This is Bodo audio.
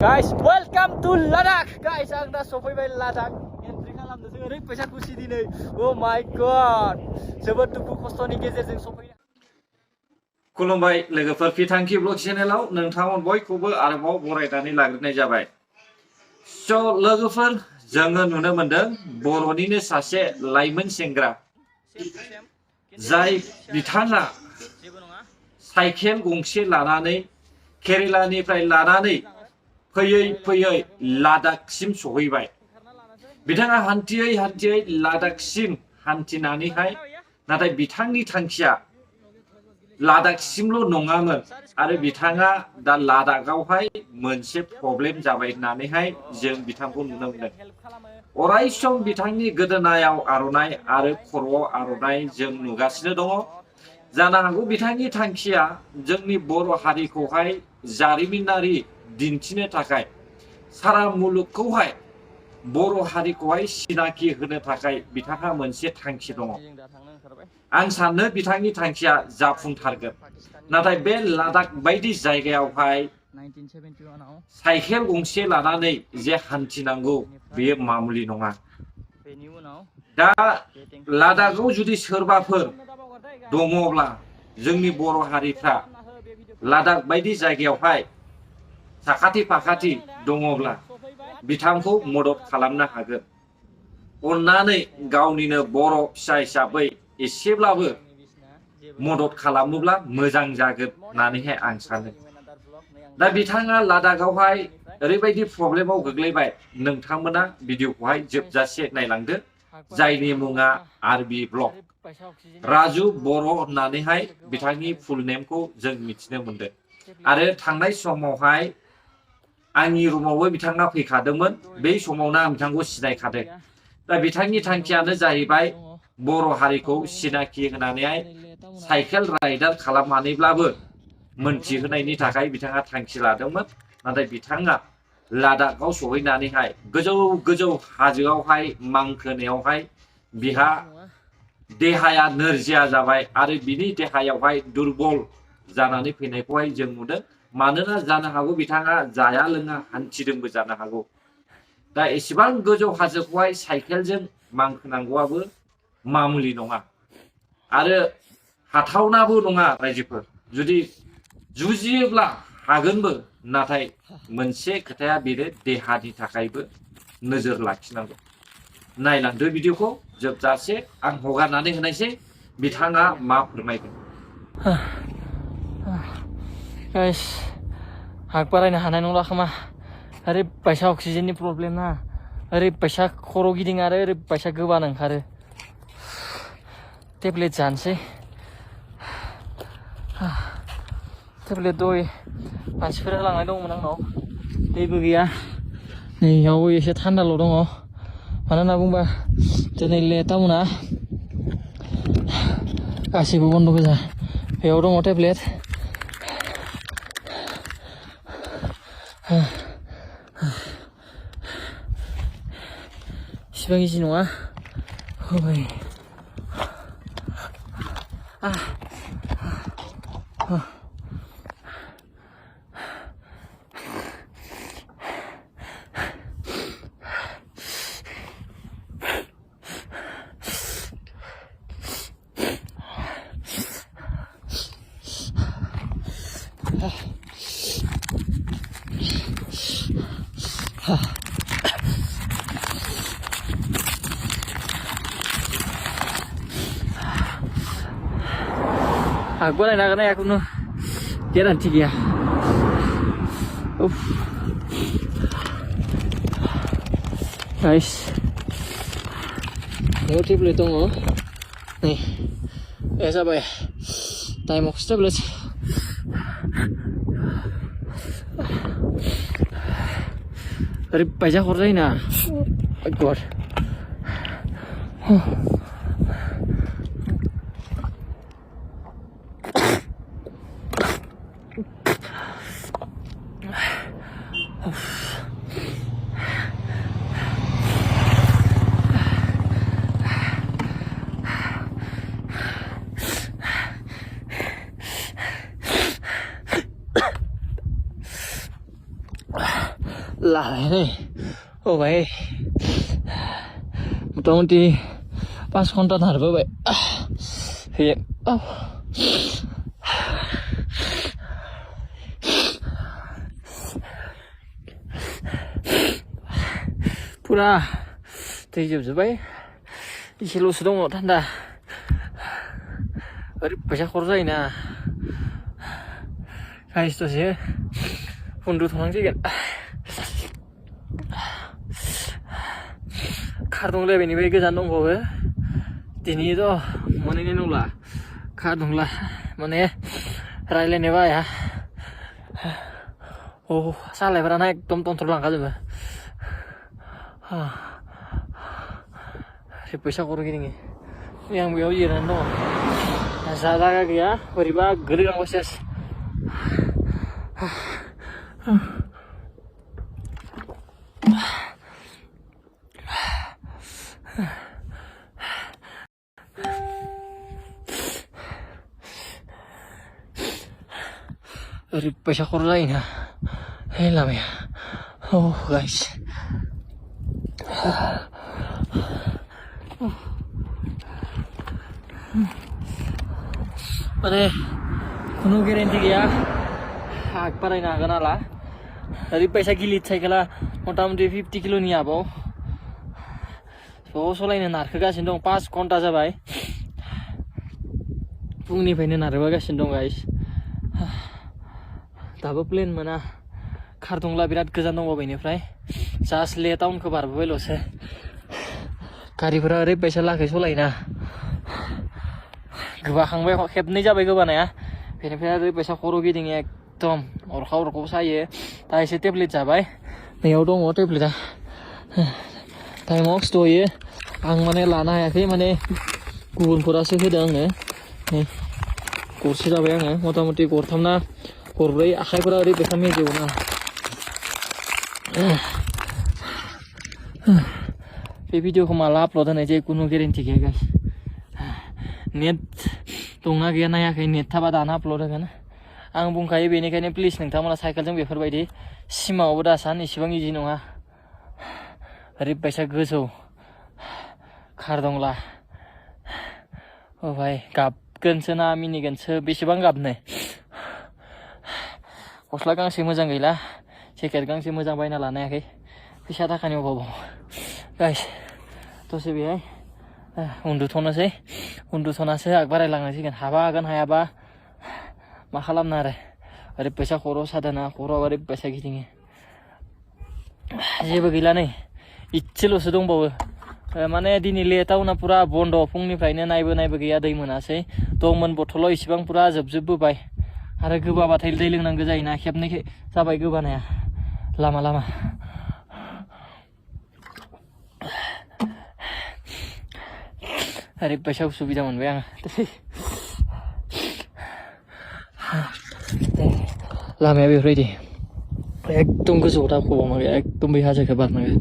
Guys, welcome to Ladakh. Guys, ang dah sopaibai Ladakh. Entry खालामनो जों ओरैबायसा खुसि दिनै. Oh my god. जोबोद दुखु खस्थनि गेजेरजों सफैनो. खुलुमबाय लोगोफोर फिथांखि ब्लग चेनेलाव नोंथांमोन बयखौबो आरोबाव बरायनानै लाग्रोनाय जाबाय। स' लोगोफोर जोङो नुनो मोनदों बर'निनो सासे लाइमोन सेंग्रा जाय बिथाङा साइकेल गंसे लानानै केरेलानिफ्राय लानानै फैयै फैयै लादाखसिम सहैबाय। बिथाङा हान्थियै लादाखसिम हान्थिनानैहाय नाथाय बिथांनि थांखिया लादाखसिमल' नङामोन आरो बिथाङा दा लादाखआवहाय मोनसे प्रब्लेम जाबाय होननानैहाय जों बिथांखौ नुनो मोनदों। अराय सम बिथांनि गोदोनायाव आर'नाइ आरो खर'आव आर'नाइ जों नुगासिनो दङ। जानो हागौ बिथांनि थांखिया जोंनि बर' हारिखौहाय जारिमिनारि दिन्थिनो थाखाय सारा मुलुगखौहाय बर' हारिखौहाय सिनाखि होनो थाखाय बिथाङा मोनसे थांखि दङ। आं सानो बिथांनि थांखिया जाफुंथारगोन। नाथाय बे लादाख बायदि जायगायावहाय साइकेल गंसे लानानै जे हान्थिनांगौ बेयो मामुलि नङा। दा लादाखआव जुदि सोरबाफोर दङब्ला जोंनि बर' हारिफ्रा लादाख बायदि जायगायावहाय साखाथि फाखाथि दङब्ला बिथांखौ मदद खालामनो हागोन। अननानै गावनिनो बर' फिसा हिसाबै एसेब्लाबो मदद खालामोब्ला मोजां जागोन होननानैहाय आं सानो। दा बिथाङा लादाखआवहाय ओरैबायदि प्रब्लेमाव गोग्लैबाय, नोंथांमोना भिडिअखौहाय जोबजासे नायलांदो। जायनि मुङा आरबि ब्लग राजु बर' होननानैहाय बिथांनि फुल नेमखौ जों मिथिनो मोनदों। आरो थांनाय समावहाय आंनि रुमावबो बिथाङा फैखादोंमोन। बै समावनो आं बिथांखौ सिनायखादों। दा बिथांनि थांखियानो जाहैबाय बर' हारिखौ सिनाखि होनानैहाय साइकेल राइडार खालामनानैब्लाबो मोनथिहोनायनि थाखाय बिथाङा थांखि लादोंमोन। नाथाय बिथाङा लादाखआव सहैनानैहाय गोजौ गोजौ हाजोआवहाय मांखोनायावहाय बिहा देहाया नोरजिया जाबाय आरो बिनि देहायावहाय दुरबल जानानै फैनायखौहाय जों नुदों। मानोना जानो हागौ बिथाङा जाया लोङा हान्थिदोंबो जानो हागौ। दा एसेबां गोजौ हाजोखौहाय साइकेलजों मांखोनांगौआबो मामुलि नङा आरो हाथावनाबो नङा। रायजोफोर जुदि जुजियोब्ला हागोनबो, नाथाय मोनसे खोथाया बेनो देहानि थाखायबो नोजोर लाखिनांगौ। नायलांदो भिडिअखौ जोबजासे, आं हगारनानै होनायसै बिथाङा मा फोरमायगोन। Guys, हाग बारायनो हानाय नंला खोमा। ओरैबायसा अक्सिजेननि प्रब्लेम ना, ओरैबायसा खर' गिदिङो आरो ओरैबायसा गोबानो ओंखारो। टेब्लेट जानोसै। टेब्लेट दय मानसिफोरा लांनाय दंमोन आंनाव, दैबो गैया। नैयावबो एसे थान्दाल' दङ। मानो होनना बुंबा दिनै टाउना गासैबो बन्द' गोजा। बेयाव दङ टेब्लेट। इसिबां इजि नङा। होबाय। हाग बारायनो हागोन ना हाया खुनु गेरान्टि गैया। गाइस, बेयाव टेब्लेट दङ। नै ए जाबाय टाइमक्स टेब्लेट। ओरैबायसा हर जायोना। गड लाबाय नै होबाय मथा मथि 5 घन्टा नारबोबाय फैयो पुरा दै जोबजोब्बाय एसेल'सो दङ थान्दा ओरैबायसा खर' जायोना गाइस दसे उन्दुथ'नांसिगोन खारदुंला बेनिफ्राय गोजान दंबावो दिनैथ' मोनहैनाय नंला खारदुंला माने रायलायनो बाया सालायफोराना एकदम टन्टर लांखाजोबो ओरैबायसा खर' गिदिङो आं बेयाव जिरायनानै दङ जागा गैया बोरैबा गोलैलांबायसो ओरैबायसा खर' जायोना लामाया गाइस माने खुनु गेरेन्टि गैया आग बारायनो हागोन हाला ओरैबायसा गिलिर साइकेला मथा मथि 50 किल'नि आबाव ज' सलायनो नारखोगासिनो दं 5 घन्टा जाबाय फुंनिफ्रायनो नारखोगासिनो दं गाइस दाबो प्लेन मोना खारदुंला बिराद गोजान दंबावो बेनिफ्राय जास्ट ले टाउनखौ बारबोबायल'सो गारिफोरा ओरैबायसा लाखै सलायोना गोबाखांबाय खेबनै जाबाय गोबानाया बेनिफ्राय ओरैबायसा खर' गिदिङो एकदम अरखाव सायो दा एसे टेब्लेट जाबाय नैयाव दङ टेब्लेटआ टाइमाव दहायो आं माने लानो हायाखै माने गुबुनफोरासो होदों आंनो नै गरसे जाबाय आङो मथा मथि गरथाम ना गरब्रै आखाइफोरा ओरैबायसा मेजेवना बे भिडिअखौ माला आपल'ड होनाय जायो खुनु गेरेन्टि गैया गाइस नेट दंना गैया नायाखै नेट थाबा दाना आपल'ड होगोन आं बुंखायो बेनिखायनो प्लिज नोंथांमोना साइकेलजों बेफोरबायदि सिमाङावबो दासान इसेबां इजि नङा ओरैबायसा गोजौ खारदुंला भाई गाबगोनसो ना मिनिगोनसो बेसेबां गाबनो गस्ला गांसे मोजां गैला जेकेट गांसे मोजां बायना लानो हायाखै फैसा थाखानि अभाव गाइस दसे बेहाय उन्दुथ'नासो आग बारायलांनांसिगोन हागोन हायाबा मा खालामनो आरो ओरैबायसा खर' सादोना खर'आ ओरैबायसा गिदिङो जेबो गैला नै इसेल'सो दंबावो माने दिनै ले टाउना पुरा बन्द फुंनिफ्रायनो नायबो गैया दै मोनासै दंमोन बथलाव इसिबां पुरा जोबजोबबोबाय आरो गोबाबाथाय दै लोंनांगौ जायोना खेबनै जाबाय गोबानाया लामा ओरैबायसा उसुबिदा मोनबाय आङो लामाया बेफोरबायदि एकदम गोजौआव दावखोबावनांगौ एकदम बै हाजोखौ बारनांगौ